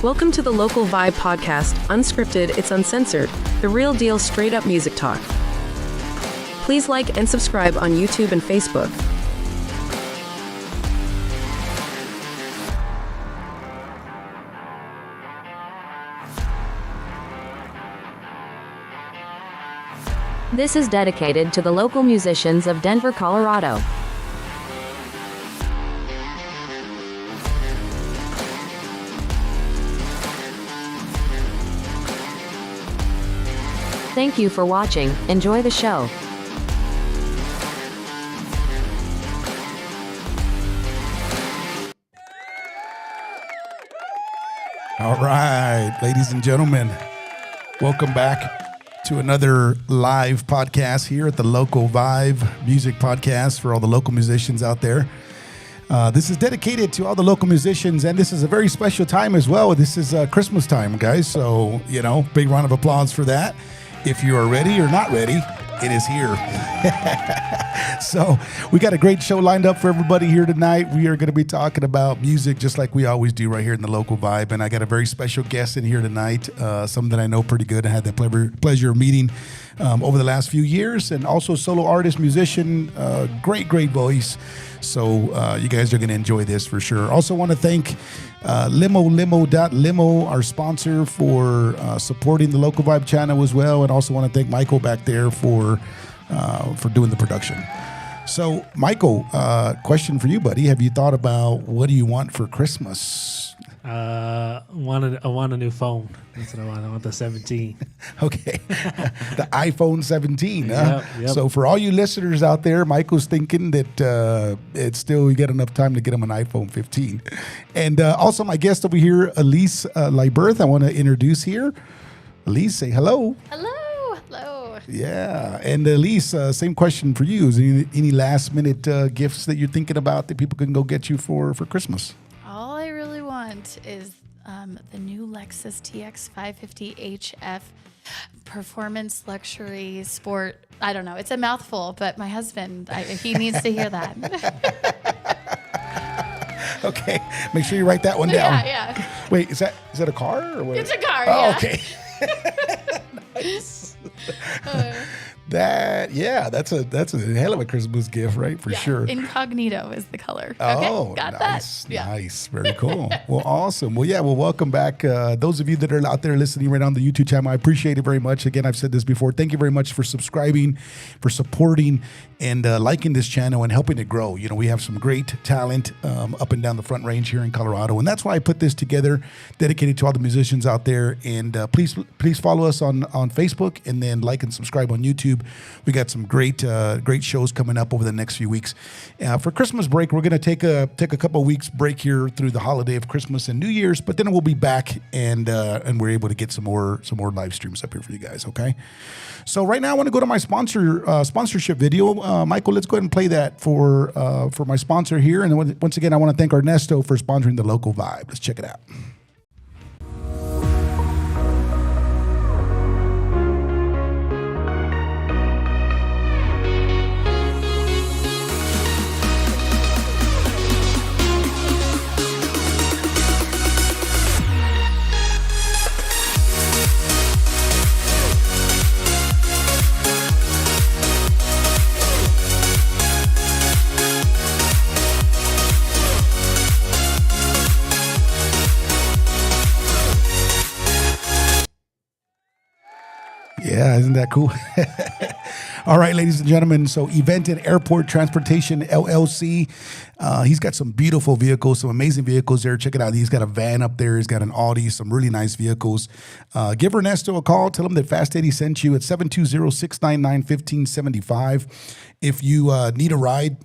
Welcome to the Local Vibe podcast, unscripted, it's uncensored, the real deal straight up music talk. Please like and subscribe on YouTube and Facebook. This is dedicated to the local musicians of Denver, Colorado. Thank you for watching. Enjoy the show. All right, ladies and gentlemen, welcome back to another live podcast here at the Local Vibe Music Podcast for all the local musicians out there. This is dedicated to all the local musicians, and this is a very special time as well. This is Christmas time, guys, so, big round of applause for that. If you are ready or not ready, it is here. So we got a great show lined up for everybody here tonight. We are going to be talking about music just like we always do right here in the Local Vibe. And I got a very special guest in here tonight, someone that I know pretty good. I had the pleasure of meeting over the last few years, and also solo artist, musician, great voice. So you guys are going to enjoy this for sure. Also want to thank Limo, our sponsor, for supporting the Local Vibe channel as well. And also want to thank Michael back there for doing the production. So, Michael, question for you, buddy. Have you thought about what do you want for Christmas? I want a new phone. That's what I want. I want the 17. Okay. The iPhone 17. Huh? Yep. So for all you listeners out there, Michael's thinking that it's still, you get enough time to get him an iPhone 15. And also my guest over here, Elise Lieberth, I want to introduce here. Elise, say hello. Hello. Yeah. And Elise, same question for you. Is there any last minute gifts that you're thinking about that people can go get you for Christmas? All I really want is the new Lexus TX 550 HF performance luxury sport. I don't know. It's a mouthful, but my husband, he needs to hear that. Okay. Make sure you write that one down. Yeah. Wait, is that a car or what? It's a car, Oh, yeah. okay. Nice. That's a hell of a Christmas gift, right? For sure. Incognito is the color. Oh, okay, got nice, that. Yeah. Nice, very cool. Well, awesome. Well, welcome back. Those of you that are out there listening right on the YouTube channel, I appreciate it very much. Again, I've said this before. Thank you very much for subscribing, for supporting, and liking this channel and helping it grow. We have some great talent up and down the Front Range here in Colorado, and that's why I put this together, dedicated to all the musicians out there. And please follow us on Facebook, and then like and subscribe on YouTube. We got some great shows coming up over the next few weeks. For Christmas break, we're going to take a couple of weeks break here through the holiday of Christmas and New Year's, but then we'll be back and we're able to get some more live streams up here for you guys. Okay. So right now I want to go to my sponsorship video. Michael, let's go ahead and play that for my sponsor here. And then once again, I want to thank Ernesto for sponsoring the Local Vibe. Let's check it out. Yeah, isn't that cool? All right, ladies and gentlemen. So Event and Airport Transportation, LLC. He's got some beautiful vehicles, some amazing vehicles there. Check it out. He's got a van up there. He's got an Audi, some really nice vehicles. Give Ernesto a call. Tell him that Fast Eddie sent you at 720-699-1575. If you need a ride,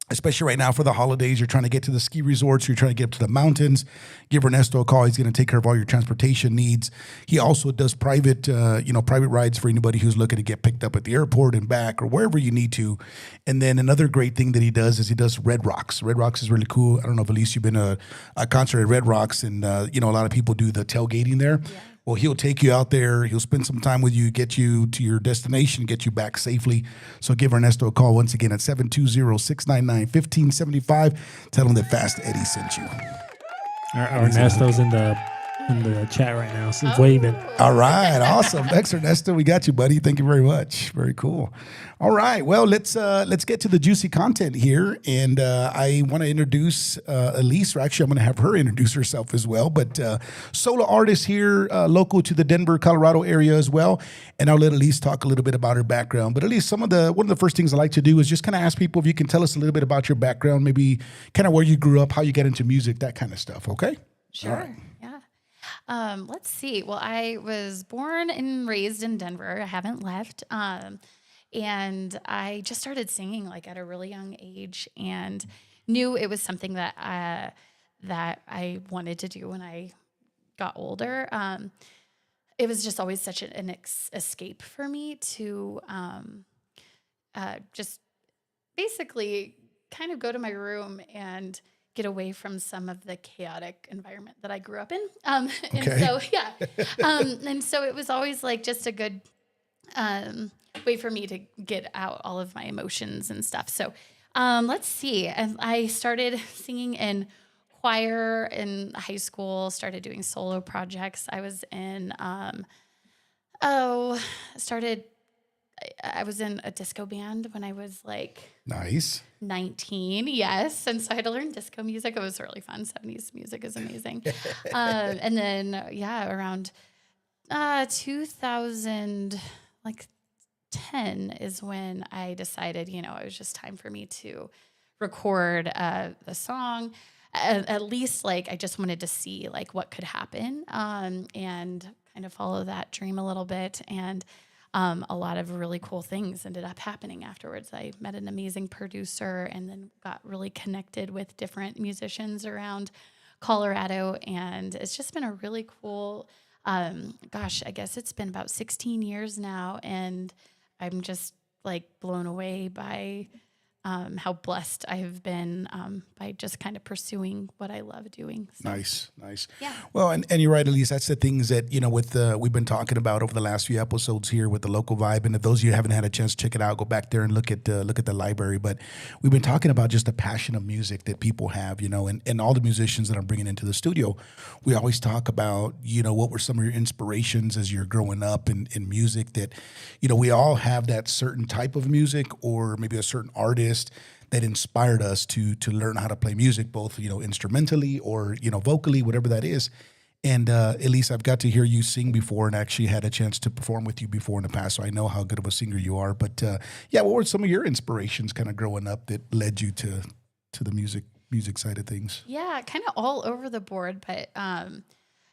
especially right now for the holidays, you're trying to get to the ski resorts, you're trying to get up to the mountains, give Ernesto a call. He's going to take care of all your transportation needs. He also does private rides for anybody who's looking to get picked up at the airport and back or wherever you need to. And then another great thing that he does is he does Red Rocks. Red Rocks is really cool. I don't know if, Elise, you've been to a concert at Red Rocks, and a lot of people do the tailgating there. Yeah. Well, he'll take you out there. He'll spend some time with you, get you to your destination, get you back safely. So give Ernesto a call once again at 720-699-1575. Tell him that Fast Eddie sent you. Ernesto's in the in the chat right now. So waving. All right, awesome. Thanks, Ernesto. We got you, buddy. Thank you very much. Very cool. All right, well, let's get to the juicy content here, and I want to introduce Elise. Or actually, I'm going to have her introduce herself as well. But solo artist here, local to the Denver, Colorado area as well. And I'll let Elise talk a little bit about her background. But Elise, one of the first things I like to do is just kind of ask people if you can tell us a little bit about your background, maybe kind of where you grew up, how you got into music, that kind of stuff. Okay. Sure. Right. Yeah. Let's see. Well, I was born and raised in Denver. I haven't left. And I just started singing like at a really young age, and knew it was something that I wanted to do when I got older. It was just always such an escape for me to just basically kind of go to my room and get away from some of the chaotic environment that I grew up in. And so, yeah. And so it was always like just a good way for me to get out all of my emotions and stuff. So let's see. And I started singing in choir in high school, started doing solo projects. I was in, I was in a disco band when I was like nice 19. Yes. And so I had to learn disco music. It was really fun. 70s music is amazing. And then, around 2000, like 10 is when I decided, it was just time for me to record a song. At least like, I just wanted to see like what could happen, and kind of follow that dream a little bit. And a lot of really cool things ended up happening afterwards. I met an amazing producer and then got really connected with different musicians around Colorado. And it's just been a really cool, I guess it's been about 16 years now. And I'm just like blown away by how blessed I have been by just kind of pursuing what I love doing. So. Nice. Yeah. Well, and you're right, Elise. That's the things that, we've been talking about over the last few episodes here with the local vibe. And if those of you haven't had a chance to check it out, go back there and look at the library. But we've been talking about just the passion of music that people have, and all the musicians that I'm bringing into the studio. We always talk about, what were some of your inspirations as you're growing up in music that, we all have that certain type of music or maybe a certain artist that inspired us to learn how to play music, both, instrumentally or, vocally, whatever that is. And Elise, I've got to hear you sing before and actually had a chance to perform with you before in the past, so I know how good of a singer you are. But what were some of your inspirations kind of growing up that led you to the music side of things? Yeah, kind of all over the board, but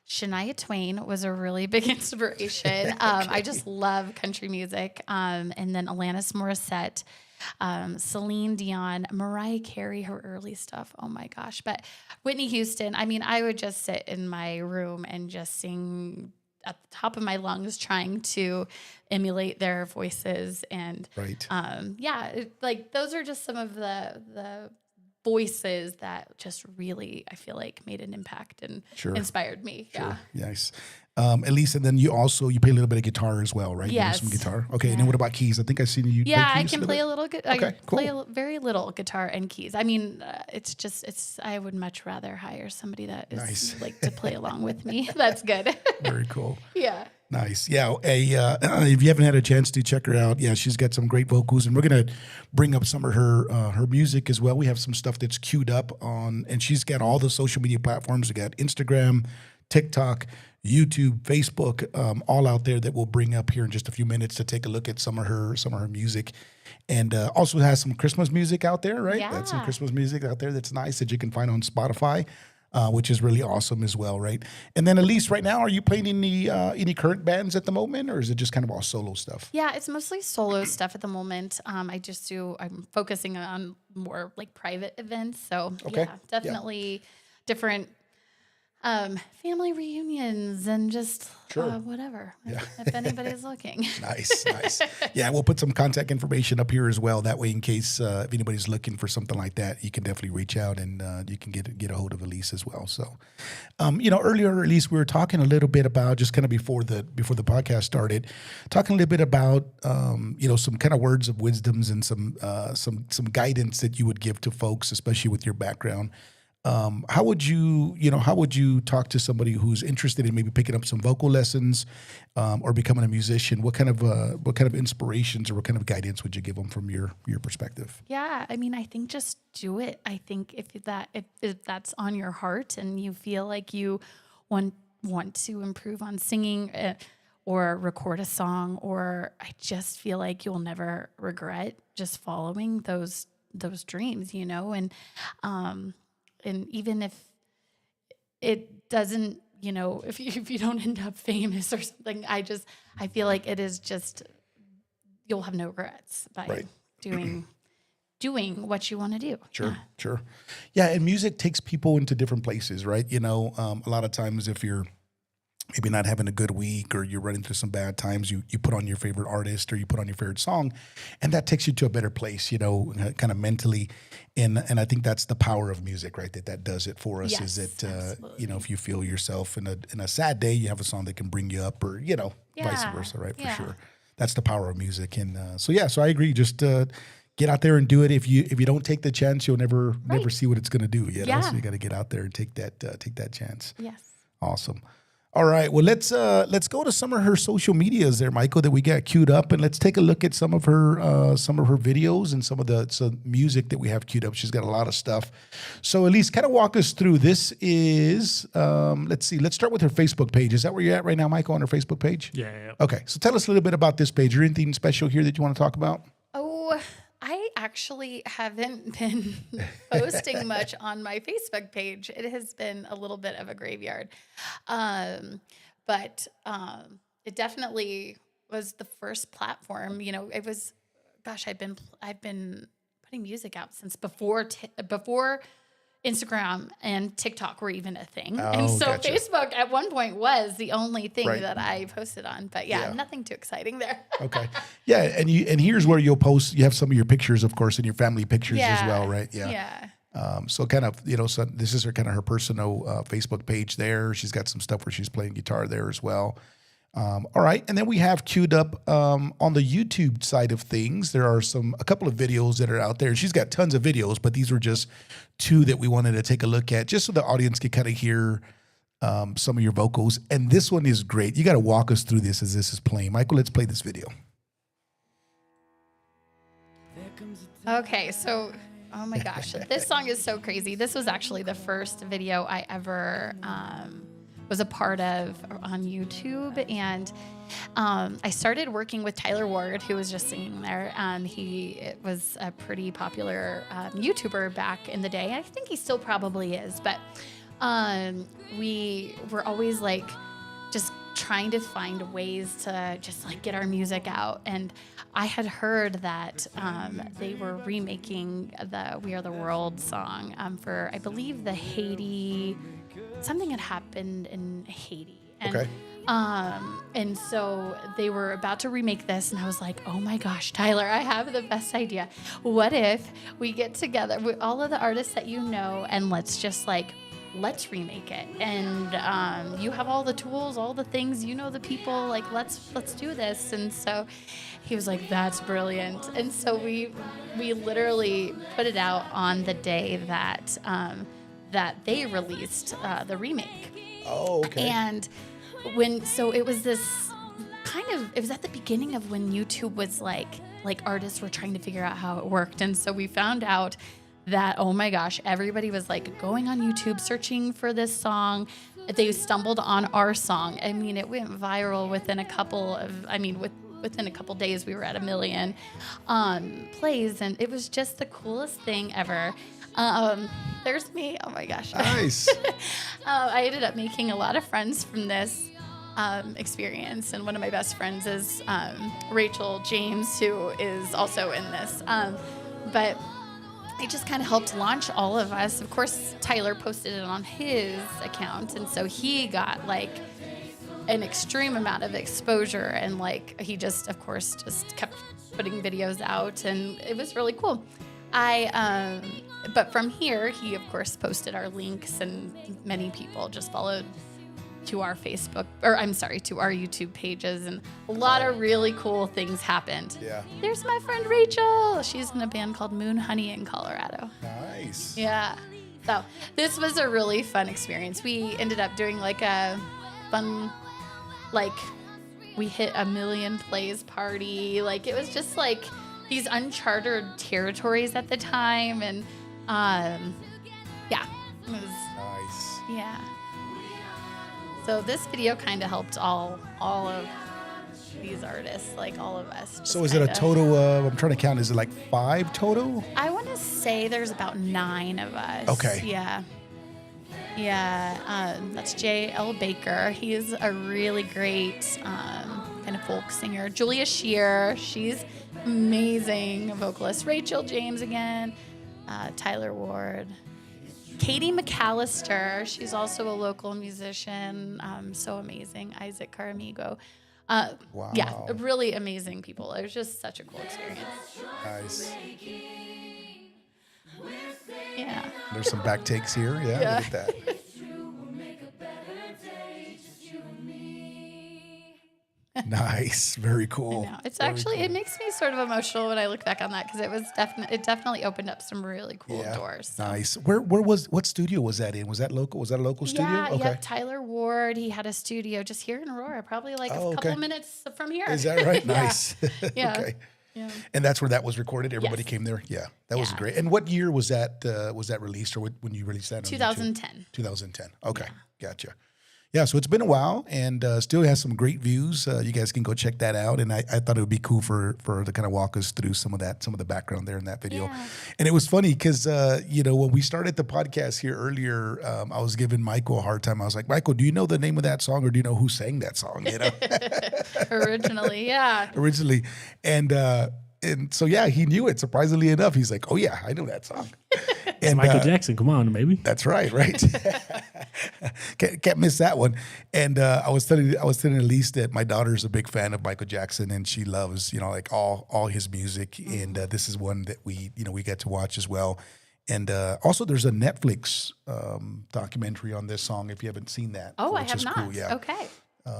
Shania Twain was a really big inspiration. Okay. I just love country music. And then Alanis Morissette, Celine Dion, Mariah Carey, her early stuff. Oh my gosh. But Whitney Houston, I would just sit in my room and just sing at the top of my lungs, trying to emulate their voices. And right. Those are just some of the voices that just really, I feel like, made an impact and inspired me. Sure. Yeah. Nice. Elise, and then you play a little bit of guitar as well, right? Yes. You do some guitar. Okay. Yeah. And then what about keys? I think I've seen you. Yeah, play keys I can play a little. Okay, cool. Play very little guitar and keys. I would much rather hire somebody that is nice. Like to play along with me. That's good. Very cool. Yeah. Nice. Yeah. If you haven't had a chance to check her out, she's got some great vocals, and we're going to bring up some of her music as well. We have some stuff that's queued up and she's got all the social media platforms. We got Instagram, TikTok, YouTube, Facebook, all out there that we'll bring up here in just a few minutes to take a look at some of her music. And also has some Christmas music out there, right? Yeah. That's some Christmas music out there that's nice that you can find on Spotify. Which is really awesome as well, right? And then Elise, right now, are you playing any current bands at the moment, or is it just kind of all solo stuff? Yeah, it's mostly solo stuff at the moment. I'm focusing on more like private events. So definitely different family reunions and just whatever, if anybody's looking. Nice. Yeah, we'll put some contact information up here as well. That way, in case if anybody's looking for something like that, you can definitely reach out and you can get a hold of Elise as well. So, earlier, Elise, we were talking a little bit about just kind of before the podcast started, talking a little bit about some kind of words of wisdoms and some guidance that you would give to folks, especially with your background. How would you talk to somebody who's interested in maybe picking up some vocal lessons, or becoming a musician? What kind of inspirations or what kind of guidance would you give them from your perspective? Yeah, I mean, I think just do it. I think if that's on your heart and you feel like you want to improve on singing, or record a song, or I just feel like you'll never regret just following those dreams, and even if it doesn't, if you don't end up famous or something, I feel like it is just, you'll have no regrets by doing what you want to do. Sure. Yeah, and music takes people into different places, right? A lot of times if you're maybe not having a good week or you're running through some bad times, you put on your favorite artist or you put on your favorite song, and that takes you to a better place, kind of mentally. And I think that's the power of music, right? That does it for us. Yes, is that, absolutely. if you feel yourself in a sad day, you have a song that can bring you up, or, vice versa, right? For sure. That's the power of music. And so I agree. Just get out there and do it. If you don't take the chance, you'll never see what it's going to do. So you got to get out there and take that chance. Yes. Awesome. All right. Well, let's go to some of her social medias there, Michael, that we got queued up, and let's take a look at some of her videos and some music that we have queued up. She's got a lot of stuff. So, Elise, kind of walk us through. This is let's see. Let's start with her Facebook page. Is that where you're at right now, Michael, on her Facebook page? Yeah. Okay. So, tell us a little bit about this page. Is there anything special here that you want to talk about? Oh, I actually haven't been posting much on my Facebook page. It has been a little bit of a graveyard. But it definitely was the first platform. It was, gosh, I've been putting music out since before Instagram and TikTok were even a thing. And so gotcha. Facebook at one point was the only thing that I posted on. But nothing too exciting there. Okay. Yeah, and here's where you'll post. You have some of your pictures, of course, and your family pictures as well, right? Yeah. So kind of, so this is her personal Facebook page there. She's got some stuff where she's playing guitar there as well. All right, and then we have queued up on the YouTube side of things. There are a couple of videos that are out there. She's got tons of videos, but these were just two that we wanted to take a look at, just so the audience could kind of hear some of your vocals. And this one is great. You got to walk us through this as this is playing. Michael, let's play this video. Okay, so, oh my gosh, this song is so crazy. This was actually the first video I ever was a part of on YouTube. And I started working with Tyler Ward, who was just singing there. He was a pretty popular YouTuber back in the day. I think he still probably is. But we were always like just trying to find ways to just like get our music out. And I had heard that they were remaking the We Are the World song for, I believe, the Haiti. Something had happened in Haiti. And, Okay. And so they were about to remake this, and I was like, oh my gosh, Tyler, I have the best idea. What if we get together with all of the artists that you know, and let's remake it. And you have all the tools, all the things, the people, like, let's do this. And so he was like, that's brilliant. And so we literally put it out on the day that they released the remake. Oh, okay. And it was this it was at the beginning of when YouTube was like artists were trying to figure out how it worked. And so we found out that, oh my gosh, everybody was like going on YouTube, searching for this song. They stumbled on our song. I mean, it went viral within a couple days, we were at 1 million plays. And it was just the coolest thing ever. There's me. Oh my gosh. Nice. I ended up making a lot of friends from this experience. And one of my best friends is Rachel James, who is also in this. But it just kind of helped launch all of us. Of course, Tyler posted it on his account. And so he got like an extreme amount of exposure. And like, he just, of course, just kept putting videos out. And it was really cool. But from here, he, of course, posted our links, and many people just followed to our to our YouTube pages, and a lot of really cool things happened. Yeah. There's my friend Rachel. She's in a band called Moon Honey in Colorado. Nice. Yeah. So this was a really fun experience. We ended up doing like a fun, like we hit 1 million plays party. Like it was just like these uncharted territories at the time. And yeah, it was Nice. yeah. So this video kind of helped all of these artists, like all of us. just So is it a kinda- total of, I'm trying to count, is it like 5 total? I want to say there's about 9 of us. Okay. Yeah. Yeah. That's J.L. Baker. He is a really great kind of folk singer. Julia Shear. She's amazing vocalist. Rachel James again. Tyler Ward. Katie McAllister. She's also a local musician. So amazing. Isaac Caramigo. Wow. Yeah, really amazing people. It was just such a cool experience. Nice. Yeah. There's some back takes here. Yeah, Yeah. look at that. Nice. Very cool. I know. It's Very actually cool. it makes me sort of emotional when I look back on that because it definitely opened up some really cool doors. So. Nice. What studio was that in? Was that local? Was that a local studio? Yeah, Okay. yeah. Tyler Ward, he had a studio just here in Aurora, probably like a couple minutes from here. Is that right? Yeah. Nice. Yeah. Okay. Yeah. And that's where that was recorded. Everybody Yes. came there. Yeah, that was Yeah. great. And what year was that? Released, or when you released that? On YouTube? 2010. 2010. Okay, gotcha. Yeah, so it's been a while, and still has some great views. You guys can go check that out. And I thought it would be cool for to kind of walk us through some of the background there in that video. Yeah. And it was funny because when we started the podcast here earlier, I was giving Michael a hard time. I was like, Michael, do you know the name of that song, or do you know who sang that song? You know. Originally, yeah. Originally. And so, yeah, he knew it, surprisingly enough. He's like, oh, yeah, I know that song. And Michael Jackson, come on, baby. that's right. Can't miss that one. And I was telling Elise that my daughter's a big fan of Michael Jackson, and she loves, like all his music. And this is one that we get to watch as well. And also there's a Netflix documentary on this song, if you haven't seen that. Oh, I which have is not. cool, yeah. Okay.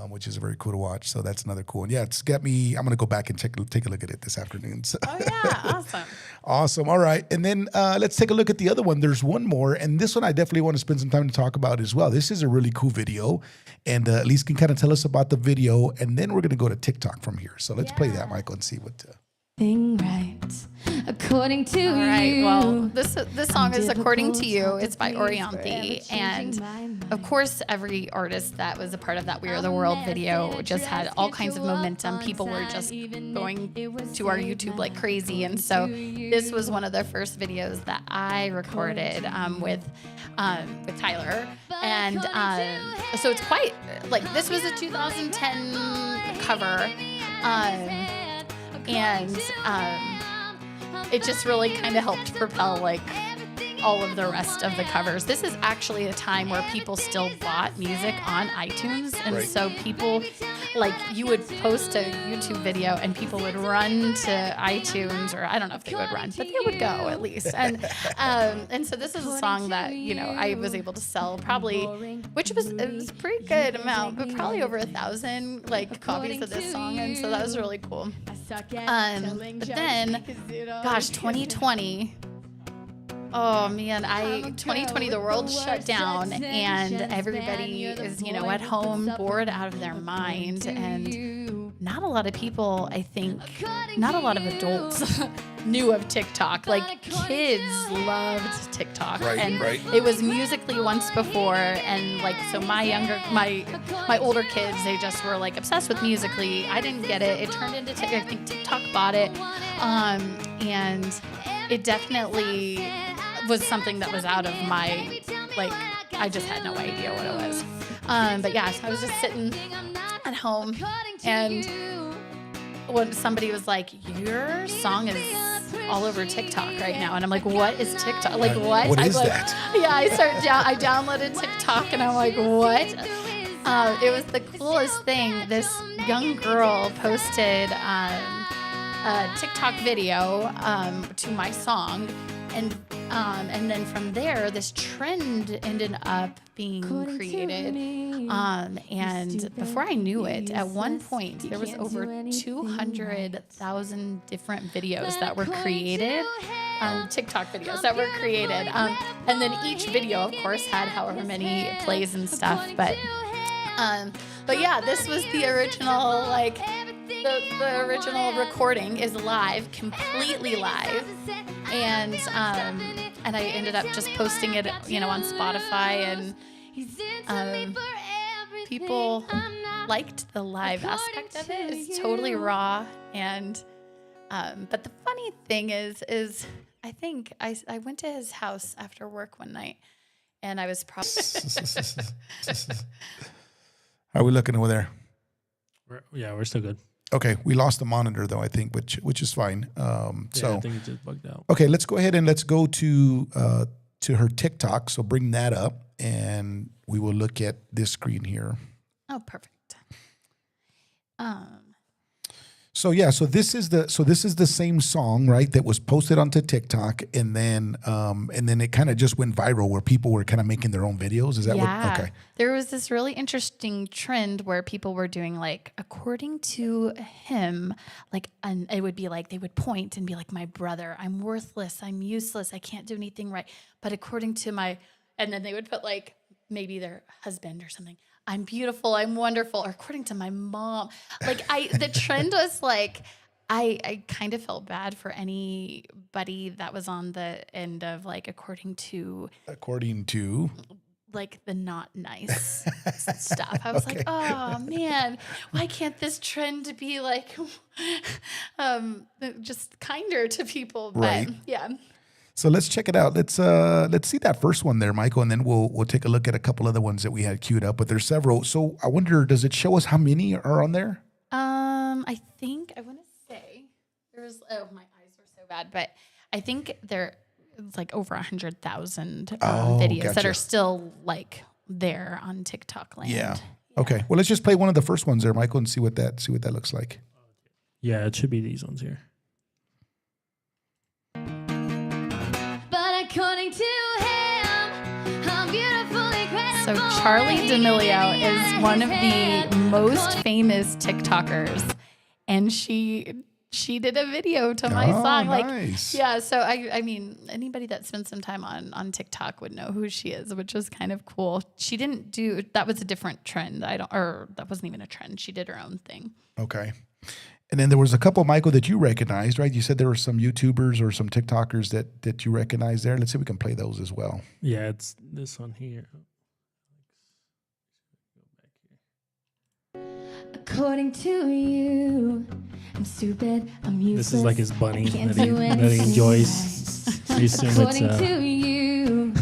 Which is very cool to watch. So that's another cool one. Yeah, it's got me. I'm going to go back and take a look at it this afternoon. So. Oh yeah, awesome. Awesome. All right. And then let's take a look at the other one. There's one more. And this one I definitely want to spend some time to talk about as well. This is a really cool video. And Elise can kind of tell us about the video. And then we're going to go to TikTok from here. So let's play that, Michael, and see what... Thing right, according to All right. you. Well, this song is According to You. It's by Orianthi. And of course, every artist that was a part of that We Are the World video just had all kinds of momentum. People were just going to our YouTube like crazy. And so this was one of the first videos that I recorded with Tyler. And so it's quite like this was a 2010 cover. And it just really kind of helped propel like all of the rest of the covers. This is actually a time where people still bought music on iTunes, and so people like you would post a YouTube video and people would run to iTunes, or I don't know if they would run, but they would go at least. And so this is a song that I was able to sell probably, it was a pretty good amount, but probably over 1,000 like copies of this song, and so that was really cool. But then, gosh, 2020. Oh man, 2020 the world shut down and everybody is, at home bored out of their mind, and not a lot of people, I think, not a lot of adults knew of TikTok. Like kids loved TikTok, and it was Musical.ly once before, and like so my older kids, they just were like obsessed with Musical.ly. I didn't get it. It turned into I think TikTok bought it, and it definitely was something that was out of my, I just had no idea what it was. But yeah, so I was just sitting at home, and when somebody was like, your song is all over TikTok right now. And I'm like, what is TikTok? Like, what? What is like, that? Yeah, I downloaded TikTok, and I'm like, what? It was the coolest thing. This young girl posted a TikTok video to my song, and then from there, this trend ended up being created. And before I knew it, at one point, there was over 200,000 different videos that were created. TikTok videos that were created. And then each video, of course, had however many plays and stuff. But yeah, this was the original, like, the original recording is live, completely live. And I ended up just posting it, on Spotify, and people liked the live aspect of it. It's totally raw, and but the funny thing is I think I went to his house after work one night, and I was probably. How are we looking over there? We're still good. Okay, we lost the monitor though, I think, which is fine. So I think it just bugged out. okay, let's go ahead and let's go to her TikTok. So bring that up, and we will look at this screen here. Oh, perfect. So yeah, so this is the same song, right? That was posted onto TikTok, and then it kind of just went viral where people were kind of making their own videos. Is that what? Okay. There was this really interesting trend where people were doing, like, according to him, like, and it would be like they would point and be like, my brother, I'm worthless, I'm useless, I can't do anything right. But according to and then they would put, like, maybe their husband or something. I'm beautiful, I'm wonderful, or according to my mom. Like, the trend was like, I kind of felt bad for anybody that was on the end of, like, according to like the not nice stuff. I was like, oh man, why can't this trend be like just kinder to people? Right. But yeah. So let's check it out. Let's see that first one there, Michael, and then we'll take a look at a couple other ones that we had queued up. But there's several. So I wonder, does it show us how many are on there? I think I want to say there's. Oh, my eyes were so bad, but I think it's like over 100,000 videos that are still, like, there on TikTok land. Yeah. Okay. Well, let's just play one of the first ones there, Michael, and see what that looks like. Yeah, it should be these ones here. According to him, I'm beautiful, incredible. So Charlie D'Amelio is one of the most famous TikTokers, and she did a video to my song. Like, nice. yeah. So I mean, anybody that spends some time on TikTok would know who she is, which was kind of cool. She didn't do that was a different trend. That wasn't even a trend. She did her own thing. Okay. And then there was a couple, Michael, that you recognized, right? You said there were some YouTubers or some TikTokers that you recognized there. Let's see if we can play those as well. Yeah, it's this one here. According to you, I'm stupid, I'm useless. This is like his bunny I can't that he do anything enjoys. right. I assume According it's to you,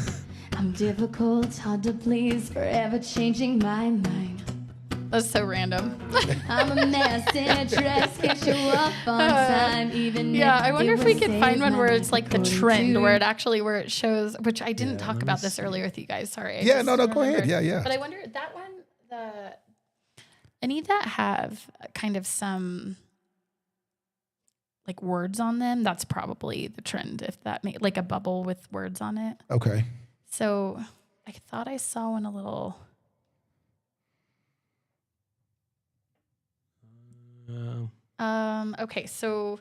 I'm difficult, hard to please, forever changing my mind. That's so random. I'm a mess in a dress, can't show up on time, even Yeah, if I wonder it if we would could save find one my where life. it's like the According trend, to- where it shows, which I didn't talk let about me this see. earlier with you guys. Sorry. I Yeah, just no, go ahead. remembered. Yeah. But I wonder that one, any that have kind of some like words on them, that's probably the trend. If that made like a bubble with words on it. Okay. So I thought I saw one a little. Okay, so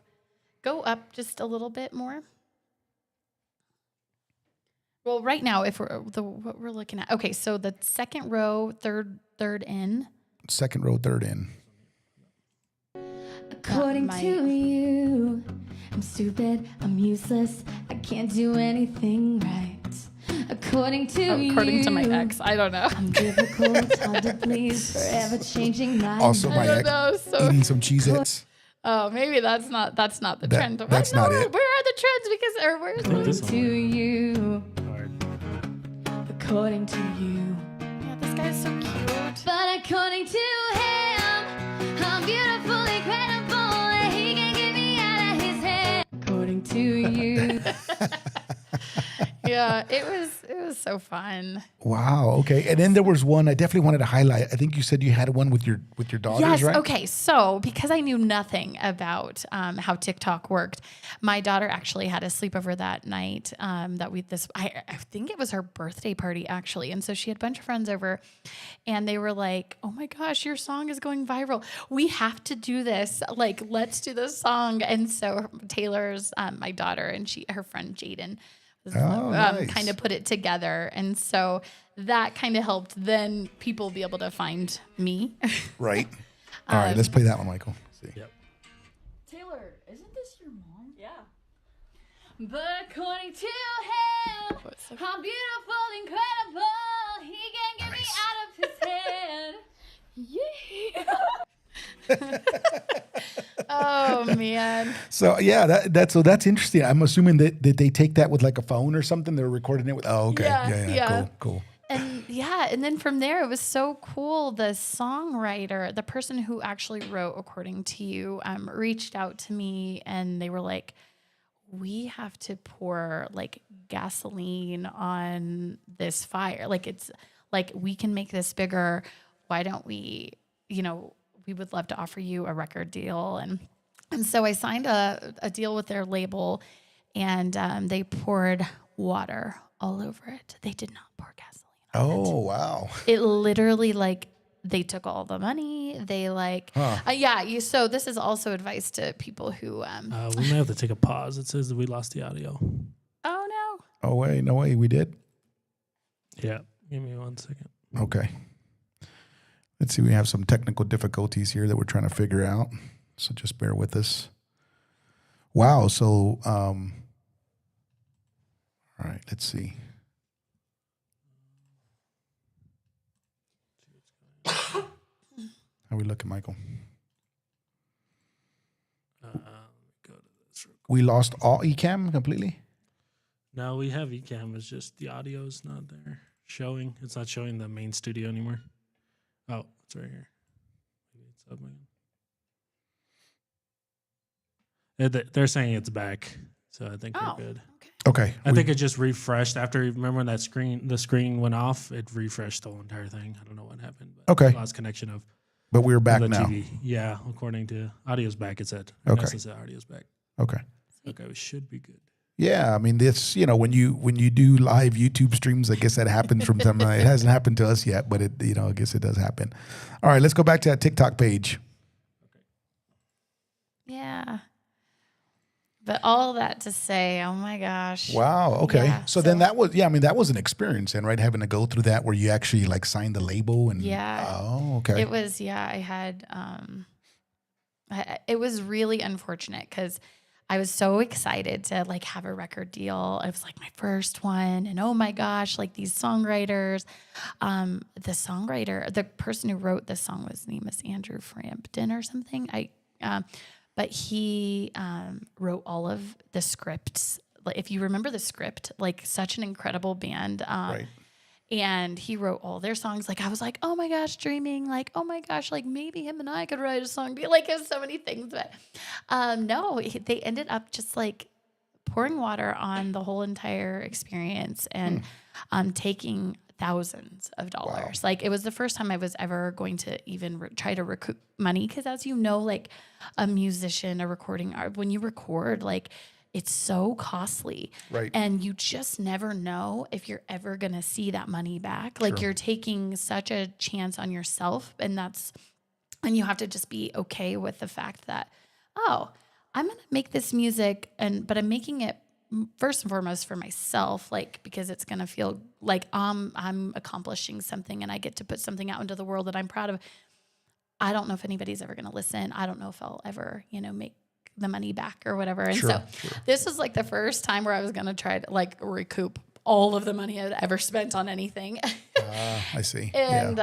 go up just a little bit more. Well, right now, if what we're looking at. Okay, so the second row, third in. Second row, third in. According my- to you, I'm stupid, I'm useless, I can't do anything right. According According to my ex, I don't know. I'm difficult, hard to please, forever changing my Also mind. my don't ex know, so- eating some Cheez-Its. Oh, maybe that's not the trend. that's not it. Where are the trends? Where's Like this To one. you, Hard. according to you. Yeah, this guy is so cute. But according to him, I'm beautiful, incredible, and he can get me out of his head. According to you. Yeah, it was so fun. Wow. Okay. And then there was one I definitely wanted to highlight. I think you said you had one with your daughters, Yes. right? Okay. So because I knew nothing about how TikTok worked, my daughter actually had a sleepover that night. I think it was her birthday party actually, and so she had a bunch of friends over, and they were like, "Oh my gosh, your song is going viral. We have to do this. Like, let's do this song." And so Taylor's my daughter and her friend Jaden. Nice. Kind of put it together. And so that kind of helped then people be able to find me. Right. All right. Let's play that one, Michael. See. Yep. Taylor, isn't this your mom? Yeah. But according to him, I'm beautiful, incredible. He can't get me out of his head. Yeah. Oh man. So yeah, that's interesting. I'm assuming that they take that with like a phone or something. They're recording it with. Oh, okay. Yeah. Cool. And then from there, it was so cool. The songwriter, the person who actually wrote According to You, reached out to me and they were like, we have to pour like gasoline on this fire. Like it's like, we can make this bigger. Why don't we, we would love to offer you a record deal. And so I signed a deal with their label and they poured water all over it. They did not pour gasoline. Oh, wow. It literally they took all the money. They so this is also advice to people who, We may have to take a pause. It says that we lost the audio. oh no. Oh, wait, no way. We did? Yeah. Give me 1 second. Okay. Let's see. We have some technical difficulties here that we're trying to figure out. So just bear with us. Wow. So, all right, let's see. How we looking, Michael? Go to this. We lost all Ecamm completely? No, we have Ecamm. It's just the audio's not there showing. It's not showing the main studio anymore. Oh, it's right here. Maybe it's up again. They're saying it's back, so I think we're good. Okay. I think it just refreshed after. Remember when the screen went off? It refreshed the whole entire thing. I don't know what happened. But Okay. Lost connection of. But we're back the now. TV. Yeah, according to audio's back. It said. Okay. It said audio's back. Okay. Okay, we should be good. Yeah, I mean, it's when you do live YouTube streams, I guess that happens from time. It hasn't happened to us yet, but I guess it does happen. All right, let's go back to that TikTok page. Yeah. But all that to say, oh my gosh. Wow. Okay. Yeah, so then that was an experience, then, right? Having to go through that where you actually signed the label and. Yeah. Oh, okay. It was, I had, it was really unfortunate because I was so excited to have a record deal. It was my first one. And oh my gosh, these songwriters, the person who wrote the song his name is Andrew Frampton or something. But he wrote all of the scripts. If you remember the script, such an incredible band. Right. And he wrote all their songs. I was like, oh my gosh, dreaming. Oh my gosh, maybe him and I could write a song. It was so many things. But no, they ended up just pouring water on the whole entire experience and taking thousands of dollars. Wow. It was the first time I was ever going to even try to recoup money. Because as you know, a musician, a recording art, when you record, it's so costly. Right. And you just never know if you're ever going to see that money back. Sure. You're taking such a chance on yourself. And you have to just be okay with the fact that, I'm going to make this music, but I'm making it first and foremost for myself, because it's going to feel like I'm accomplishing something and I get to put something out into the world that I'm proud of. I don't know if anybody's ever going to listen. I don't know if I'll ever, make the money back or whatever. And so this was the first time where I was going to try to recoup all of the money I'd ever spent on anything. I see. And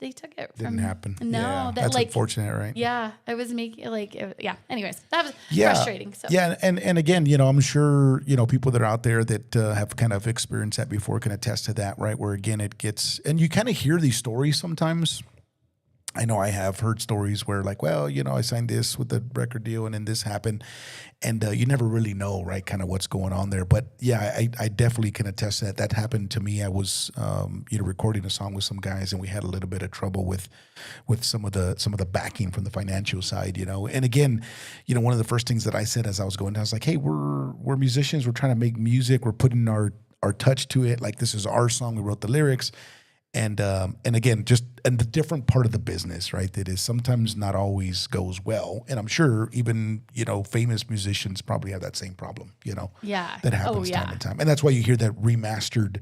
they took it from. Didn't happen. No, yeah, that's unfortunate, right? Yeah, I was making anyways, that was frustrating. So. Yeah, and again, I'm sure people that are out there that have kind of experienced that before can attest to that, right? Where again it gets, and you kind of hear these stories sometimes. I know I have heard stories where like, well, I signed this with the record deal and then this happened. And you never really know, right, kind of what's going on there. But yeah, I definitely can attest to that. That happened to me. I was, recording a song with some guys and we had a little bit of trouble with some of the backing from the financial side, And again, one of the first things that I said as I was going down, I was like, hey, we're musicians. We're trying to make music. We're putting our touch to it. Like this is our song. We wrote the lyrics. And again, just and the different part of the business, right? That is sometimes not always goes well. And I'm sure even, famous musicians probably have that same problem, Yeah. that happens time and time. And that's why you hear that remastered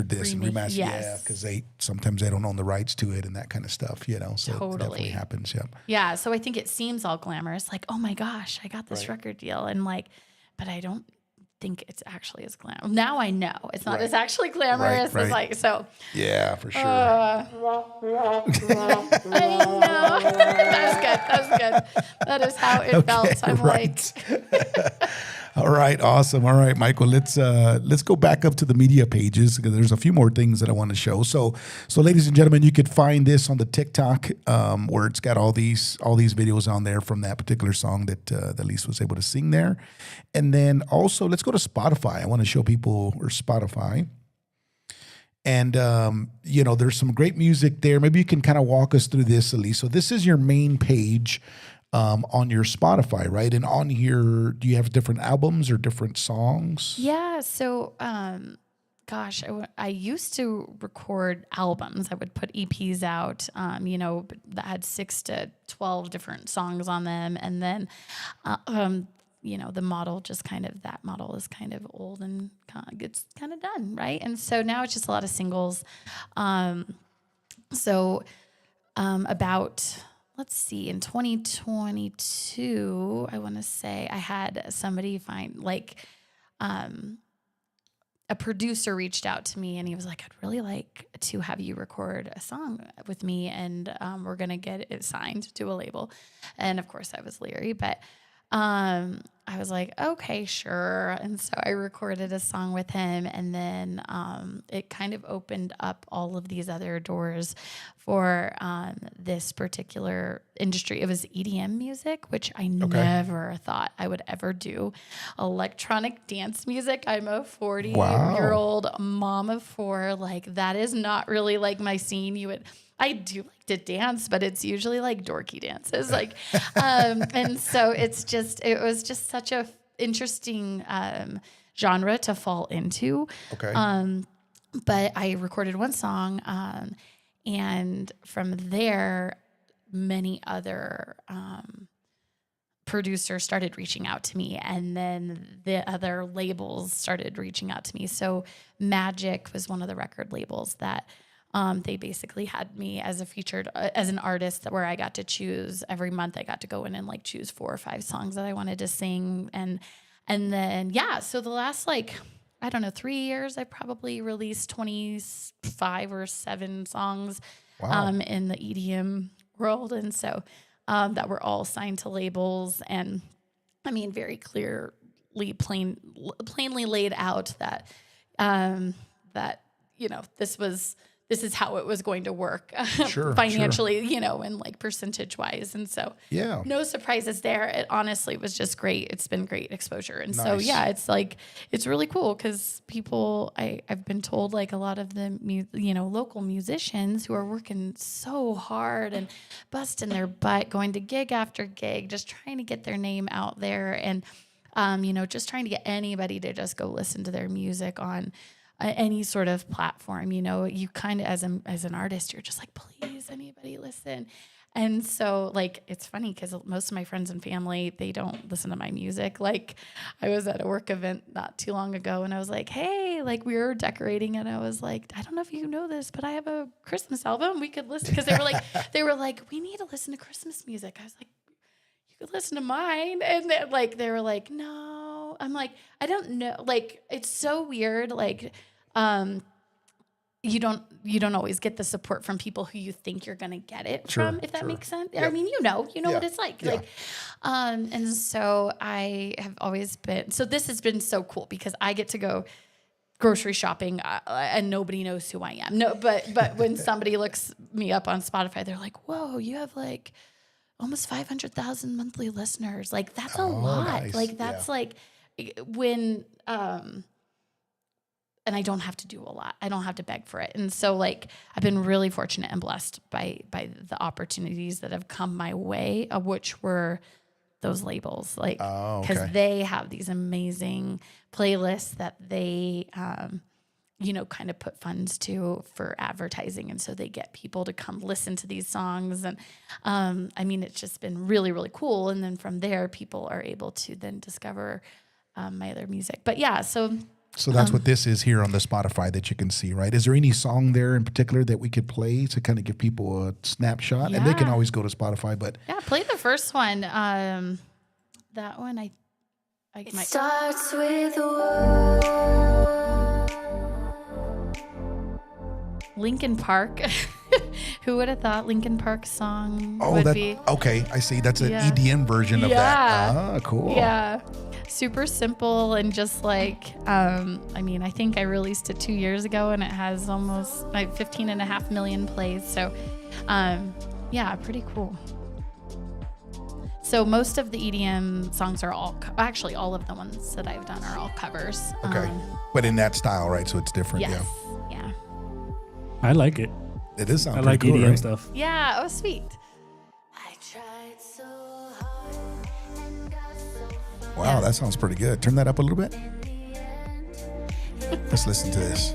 this and remastered. Yes. Yeah. Cause sometimes they don't own the rights to it and that kind of stuff, So it Totally. definitely happens. Yeah. Yeah. So I think it seems all glamorous. Like, oh my gosh, I got this record deal. And like, but I don't think it's actually as glamorous. Now I know it's not as actually glamorous as like, so. Yeah, for sure. I know. That was good. That is how it felt. I'm like. All right, awesome. All right, Michael, let's go back up to the media pages because there's a few more things that I want to show. So ladies and gentlemen, you could find this on the TikTok where it's got all these videos on there from that particular song that Elise was able to sing there. And then also let's go to Spotify. I want to show people where Spotify. And, there's some great music there. Maybe you can kind of walk us through this, Elise. So this is your main page on your Spotify, right? And on here, do you have different albums or different songs? Yeah. So, I used to record albums. I would put EPs out, that had 6 to 12 different songs on them. And then, the model that model is kind of old and gets kind of done, right? And so now it's just a lot of singles. About, let's see, in 2022, I want to say I had somebody a producer reached out to me and he was like, I'd really like to have you record a song with me and we're going to get it signed to a label. And of course I was leery, but I was like, okay, sure. And so I recorded a song with him and then it kind of opened up all of these other doors for this particular industry. It was EDM music, which I never thought I would ever do. Electronic dance music. I'm a 40-year-old mom of 4. Like that is not really like my scene. I do like to dance, but it's usually like dorky dances. Like, and so it was just such a interesting genre to fall into. Okay. But I recorded one song, and from there, many other producers started reaching out to me, and then the other labels started reaching out to me. So Magic was one of the record labels that they basically had me as a featured, as an artist where I got to choose every month. I got to go in and like choose 4 or 5 songs that I wanted to sing. And then, so the last 3 years, I probably released 25 or 7 songs, in the EDM world. And so, that were all signed to labels and I mean, very plainly laid out that, this is how it was going to work financially, and like percentage wise. And so no surprises there. It honestly was just great. It's been great exposure. And so, it's really cool because I've been told like a lot of the, local musicians who are working so hard and busting their butt, going to gig after gig, just trying to get their name out there and, just trying to get anybody to just go listen to their music on any sort of platform. You kind of, as an artist, you're just like, please, anybody listen. And so like, it's funny because most of my friends and family, they don't listen to my music. Like I was at a work event not too long ago and I was like, hey, like we were decorating and I was like, I don't know if you know this, but I have a Christmas album we could listen. Cause they were like, we need to listen to Christmas music. I was like, you could listen to mine. And they were like, no. I'm like, I don't know. Like, it's so weird. Like, you don't always get the support from people who you think you're going to get it from, if that makes sense. Yep. I mean, you know what it's like. Yeah. Like, and so I have always been, so this has been so cool because I get to go grocery shopping and nobody knows who I am. No, but when somebody looks me up on Spotify, they're like, whoa, you have like almost 500,000 monthly listeners. Like that's a lot. Nice. Like that's like when, and I don't have to do a lot. I don't have to beg for it. And so like, I've been really fortunate and blessed by the opportunities that have come my way, of which were those labels, like, because they have these amazing playlists that they, kind of put funds to for advertising. And so they get people to come listen to these songs. And, it's just been really, really cool. And then from there, people are able to then discover, my other music. But yeah, so that's what this is here on the Spotify that you can see, right? Is there any song there in particular that we could play to kind of give people a snapshot? Yeah. And they can always go to Spotify, but yeah, play the first one. That one, I might. Starts with a word. Linkin Park. Who would have thought Linkin Park song would be? Okay, I see. That's an Yeah. EDM version of that. Ah, cool. Yeah. Super simple and just like, I think I released it 2 years ago and it has almost like 15.5 million plays. So, pretty cool. So most of the EDM songs are actually all of the ones that I've done are all covers. Okay. But in that style, right? So it's different. Yes. Yeah. I like it. It does sound I pretty like cool, EDM right? stuff. Yeah. Oh, sweet. I tried so hard and got so far. Wow, that sounds pretty good. Turn that up a little bit. Let's listen to this.